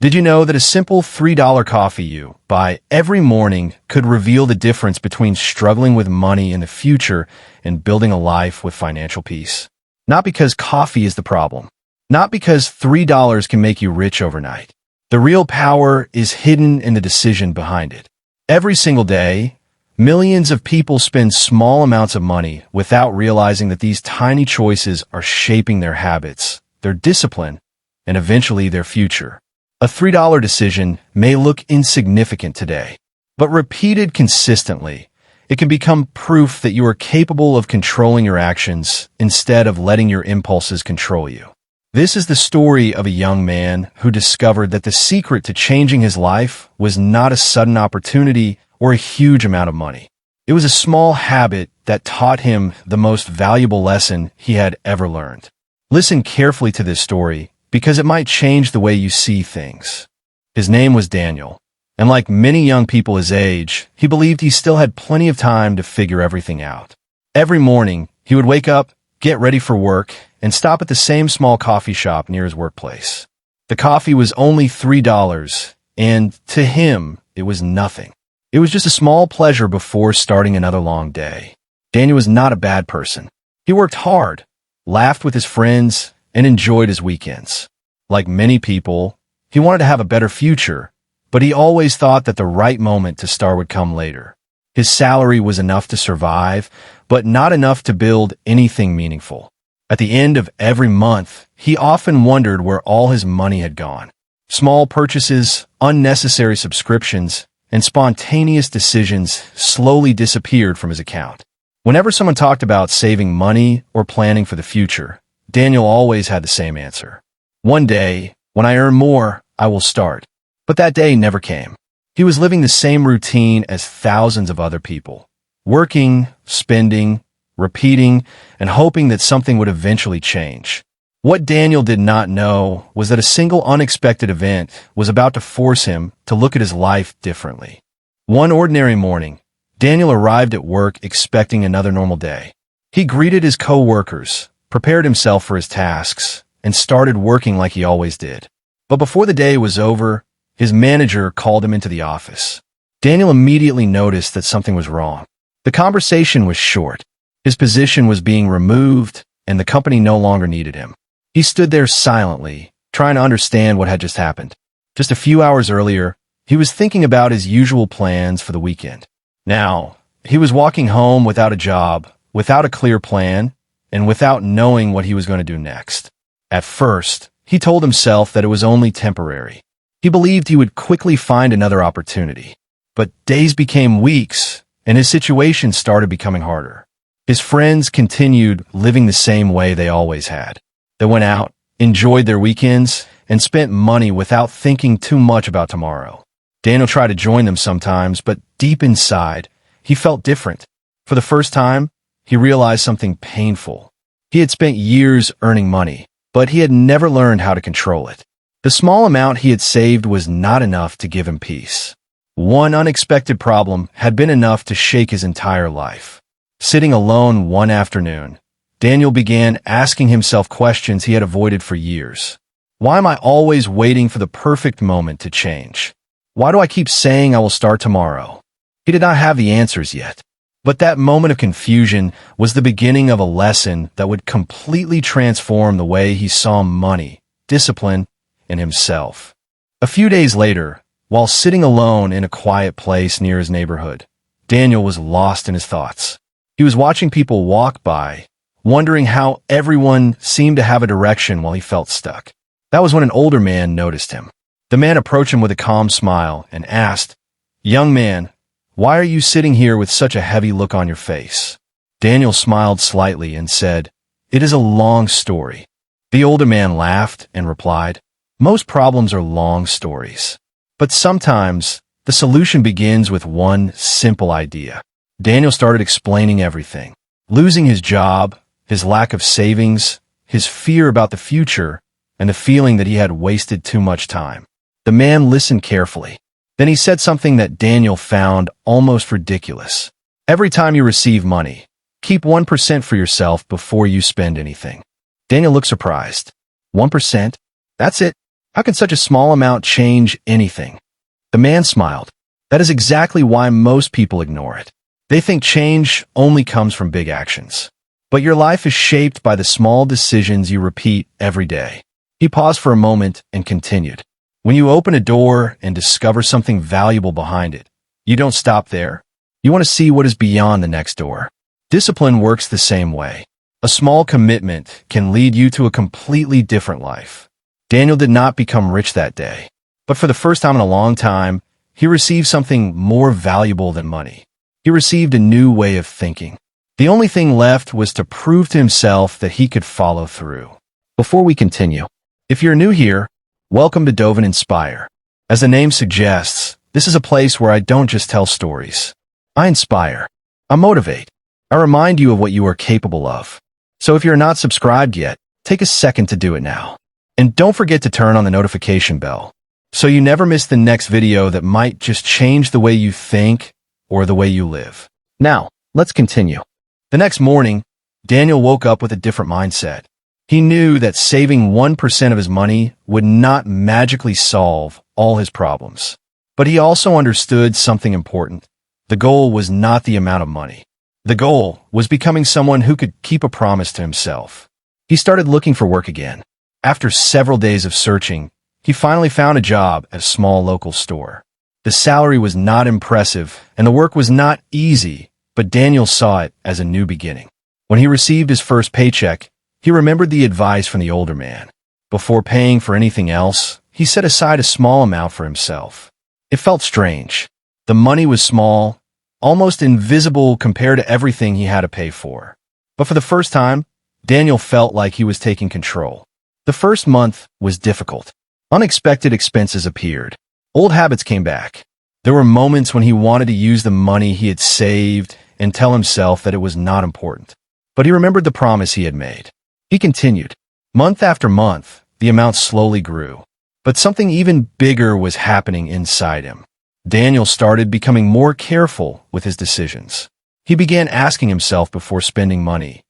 Did you know that a simple $3 coffee you buy every morning could reveal the difference between struggling with money in the future and building a life with financial peace? Not because coffee is the problem. Not because $3 can make you rich overnight. The real power is hidden in the decision behind it. Every single day, millions of people spend small amounts of money without realizing that these tiny choices are shaping their habits, their discipline, and eventually their future. A $3 decision may look insignificant today, but repeated consistently, it can become proof that you are capable of controlling your actions instead of letting your impulses control you. This is the story of a young man who discovered that the secret to changing his life was not a sudden opportunity or a huge amount of money. It was a small habit that taught him the most valuable lesson he had ever learned. Listen carefully to this story, because it might change the way you see things. His name was Daniel, and like many young people his age, he believed he still had plenty of time to figure everything out. Every morning, he would wake up, get ready for work, and stop at the same small coffee shop near his workplace. The coffee was only $3, and to him, it was nothing. It was just a small pleasure before starting another long day. Daniel was not a bad person. He worked hard, laughed with his friends, and enjoyed his weekends. Like many people, he wanted to have a better future, but he always thought that the right moment to start would come later. His salary was enough to survive, but not enough to build anything meaningful. At the end of every month, he often wondered where all his money had gone. Small purchases, unnecessary subscriptions, and spontaneous decisions slowly disappeared from his account. Whenever someone talked about saving money or planning for the future, Daniel always had the same answer. One day, when I earn more, I will start. But that day never came. He was living the same routine as thousands of other people, working, spending, repeating, and hoping that something would eventually change. What Daniel did not know was that a single unexpected event was about to force him to look at his life differently. One ordinary morning, Daniel arrived at work expecting another normal day. He greeted his co-workers, prepared himself for his tasks, and started working like he always did. But before the day was over, his manager called him into the office. Daniel immediately noticed that something was wrong. The conversation was short. His position was being removed, and the company no longer needed him. He stood there silently, trying to understand what had just happened. Just a few hours earlier, he was thinking about his usual plans for the weekend. Now, he was walking home without a job, without a clear plan, and without knowing what he was going to do next. At first, he told himself that it was only temporary. He believed he would quickly find another opportunity. But days became weeks, and his situation started becoming harder. His friends continued living the same way they always had. They went out, enjoyed their weekends, and spent money without thinking too much about tomorrow. Daniel tried to join them sometimes, but deep inside, he felt different. For the first time, he realized something painful. He had spent years earning money, but he had never learned how to control it. The small amount he had saved was not enough to give him peace. One unexpected problem had been enough to shake his entire life. Sitting alone one afternoon, Daniel began asking himself questions he had avoided for years. Why am I always waiting for the perfect moment to change? Why do I keep saying I will start tomorrow? He did not have the answers yet. But that moment of confusion was the beginning of a lesson that would completely transform the way he saw money, discipline, and himself. A few days later, while sitting alone in a quiet place near his neighborhood, Daniel was lost in his thoughts. He was watching people walk by, wondering how everyone seemed to have a direction while he felt stuck. That was when an older man noticed him. The man approached him with a calm smile and asked, "Young man, why are you sitting here with such a heavy look on your face?" Daniel smiled slightly and said, "It is a long story." The older man laughed and replied, "Most problems are long stories. But sometimes, the solution begins with one simple idea." Daniel started explaining everything. Losing his job, his lack of savings, his fear about the future, and the feeling that he had wasted too much time. The man listened carefully. Then he said something that Daniel found almost ridiculous. "Every time you receive money, keep 1% for yourself before you spend anything." Daniel looked surprised. 1%? That's it? How can such a small amount change anything? The man smiled. That is exactly why most people ignore it. They think change only comes from big actions. But your life is shaped by the small decisions you repeat every day. He paused for a moment and continued. When you open a door and discover something valuable behind it, you don't stop there. You want to see what is beyond the next door. Discipline works the same way. A small commitment can lead you to a completely different life. Daniel did not become rich that day, but for the first time in a long time, he received something more valuable than money. He received a new way of thinking. The only thing left was to prove to himself that he could follow through. Before we continue, if you're new here, welcome to Doven Inspire. As the name suggests, this is a place where I don't just tell stories. I inspire. I motivate. I remind you of what you are capable of. So if you're not subscribed yet, take a second to do it now. And don't forget to turn on the notification bell, so you never miss the next video that might just change the way you think or the way you live. Now, let's continue. The next morning, Daniel woke up with a different mindset. He knew that saving 1% of his money would not magically solve all his problems. But he also understood something important. The goal was not the amount of money. The goal was becoming someone who could keep a promise to himself. He started looking for work again. After several days of searching, he finally found a job at a small local store. The salary was not impressive, and the work was not easy, but Daniel saw it as a new beginning. When he received his first paycheck, he remembered the advice from the older man. Before paying for anything else, he set aside a small amount for himself. It felt strange. The money was small, almost invisible compared to everything he had to pay for. But for the first time, Daniel felt like he was taking control. The first month was difficult. Unexpected expenses appeared. Old habits came back. There were moments when he wanted to use the money he had saved and tell himself that it was not important. But he remembered the promise he had made. He continued. Month after month, the amount slowly grew. But something even bigger was happening inside him. Daniel started becoming more careful with his decisions. He began asking himself before spending money,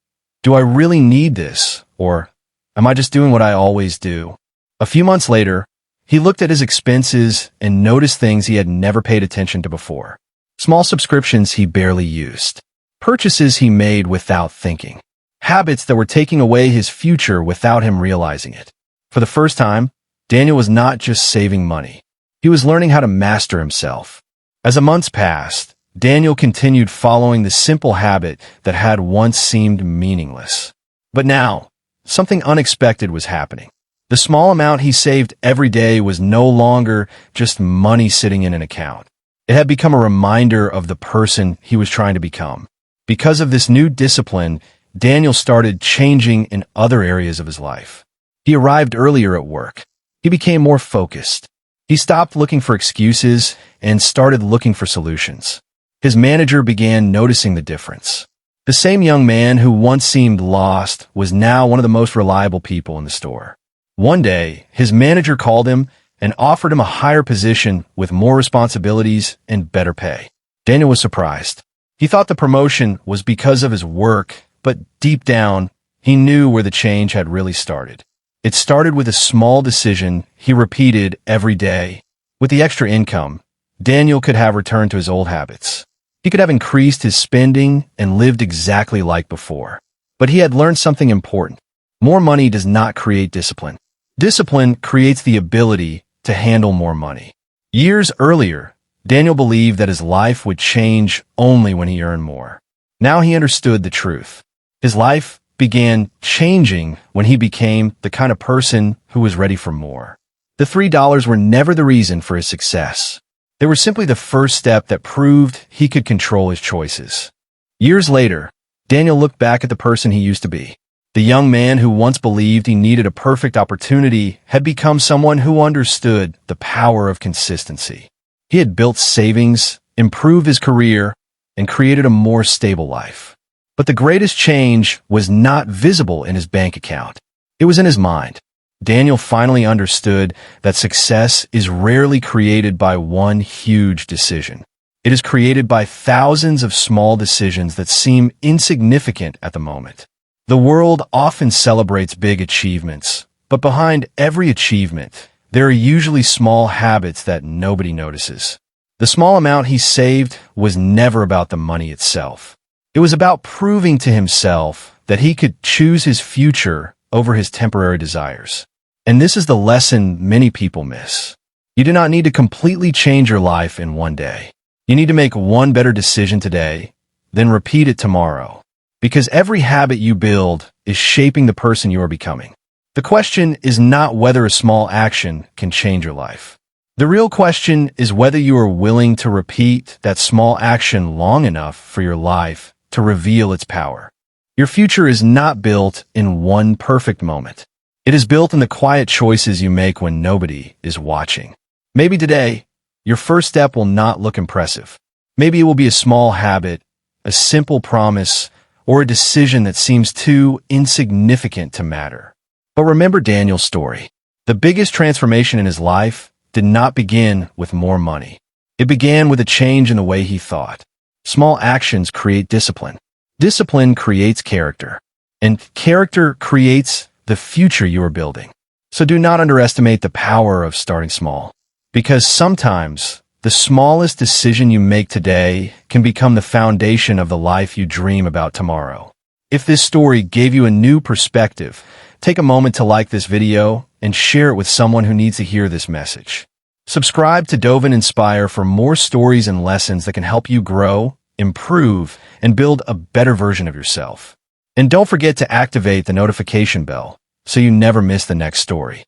do I really need this? Or am I just doing what I always do? A few months later, he looked at his expenses and noticed things he had never paid attention to before. Small subscriptions he barely used. Purchases he made without thinking. Habits that were taking away his future without him realizing it. For the first time, Daniel was not just saving money. He was learning how to master himself. As the months passed, Daniel continued following the simple habit that had once seemed meaningless. But now, something unexpected was happening. The small amount he saved every day was no longer just money sitting in an account. It had become a reminder of the person he was trying to become. Because of this new discipline, Daniel started changing in other areas of his life. He arrived earlier at work. He became more focused. He stopped looking for excuses and started looking for solutions. His manager began noticing the difference. The same young man who once seemed lost was now one of the most reliable people in the store. One day, his manager called him and offered him a higher position with more responsibilities and better pay. Daniel was surprised. He thought the promotion was because of his work, but deep down, he knew where the change had really started. It started with a small decision he repeated every day. With the extra income, Daniel could have returned to his old habits. He could have increased his spending and lived exactly like before. But he had learned something important. More money does not create discipline. Discipline creates the ability to handle more money. Years earlier, Daniel believed that his life would change only when he earned more. Now he understood the truth. His life began changing when he became the kind of person who was ready for more. The $3 were never the reason for his success. They were simply the first step that proved he could control his choices. Years later, Daniel looked back at the person he used to be. The young man who once believed he needed a perfect opportunity had become someone who understood the power of consistency. He had built savings, improved his career, and created a more stable life. But the greatest change was not visible in his bank account. It was in his mind. Daniel finally understood that success is rarely created by one huge decision. It is created by thousands of small decisions that seem insignificant at the moment. The world often celebrates big achievements, but behind every achievement, there are usually small habits that nobody notices. The small amount he saved was never about the money itself. It was about proving to himself that he could choose his future over his temporary desires. And this is the lesson many people miss. You do not need to completely change your life in one day. You need to make one better decision today, then repeat it tomorrow. Because every habit you build is shaping the person you are becoming. The question is not whether a small action can change your life. The real question is whether you are willing to repeat that small action long enough for your life to reveal its power. Your future is not built in one perfect moment. It is built in the quiet choices you make when nobody is watching. Maybe today, your first step will not look impressive. Maybe it will be a small habit, a simple promise, or a decision that seems too insignificant to matter. But remember Daniel's story. The biggest transformation in his life did not begin with more money. It began with a change in the way he thought. Small actions create discipline. Discipline creates character. And character creates the future you are building. So do not underestimate the power of starting small. Because sometimes the smallest decision you make today can become the foundation of the life you dream about tomorrow. If this story gave you a new perspective, take a moment to like this video and share it with someone who needs to hear this message. Subscribe to Doven Inspire for more stories and lessons that can help you grow, improve, and build a better version of yourself. And don't forget to activate the notification bell so you never miss the next story.